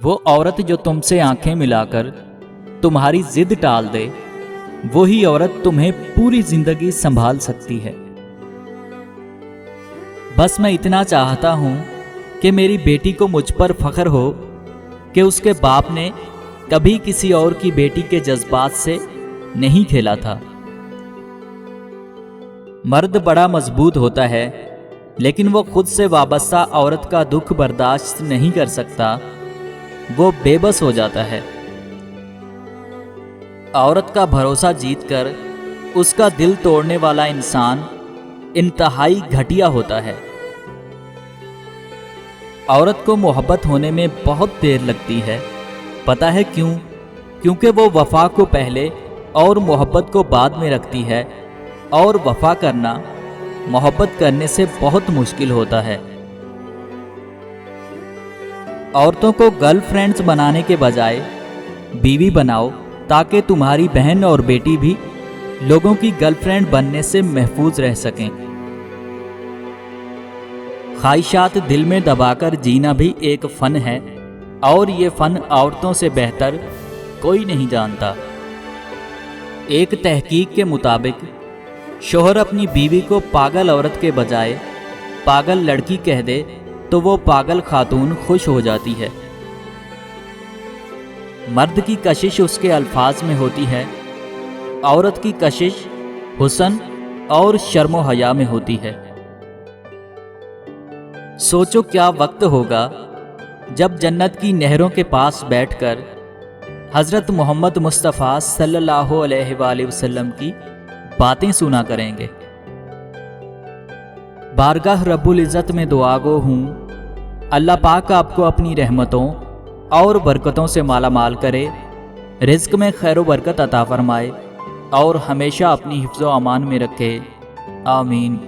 वो औरत जो तुमसे आंखें मिलाकर तुम्हारी जिद टाल दे, वही औरत तुम्हें पूरी जिंदगी संभाल सकती है। बस मैं इतना चाहता हूं कि मेरी बेटी को मुझ पर फख्र हो कि उसके बाप ने कभी किसी और की बेटी के जज्बात से नहीं खेला था। मर्द बड़ा मजबूत होता है, लेकिन वो खुद से वाबस्ता औरत का दुख बर्दाश्त नहीं कर सकता, वो बेबस हो जाता है। औरत का भरोसा जीतकर उसका दिल तोड़ने वाला इंसान इंतहाई घटिया होता है। औरत को मोहब्बत होने में बहुत देर लगती है। पता है क्यों? क्योंकि वो वफा को पहले और मोहब्बत को बाद में रखती है, और वफा करना मोहब्बत करने से बहुत मुश्किल होता है। औरतों को गर्लफ्रेंड्स बनाने के बजाय बीवी बनाओ, ताकि तुम्हारी बहन और बेटी भी लोगों की गर्लफ्रेंड बनने से महफूज रह सकें। ख्वाहिशात दिल में दबाकर जीना भी एक फ़न है, और ये फ़न औरतों से बेहतर कोई नहीं जानता। एक तहकीक के मुताबिक शोहर अपनी बीवी को पागल औरत के बजाय पागल लड़की कह दे तो वो पागल खातून खुश हो जाती है। मर्द की कशिश उसके अल्फाज में होती है, औरत की कशिश हुस्न और शर्म व हया में होती है। सोचो क्या वक्त होगा जब जन्नत की नहरों के पास बैठकर हज़रत मोहम्मद मुस्तफ़ा सल्लल्लाहु अलैहि वसल्लम की बातें सुना करेंगे। बारगाह रब्बुल इज़्ज़त में दुआ गो हूँ, अल्लाह पाक आपको अपनी रहमतों और बरकतों से माला माल करे, रिज़्क़ में खैर व बरकत अता फरमाए और हमेशा अपनी हिफ्ज़ व अमान में रखे। आमीन।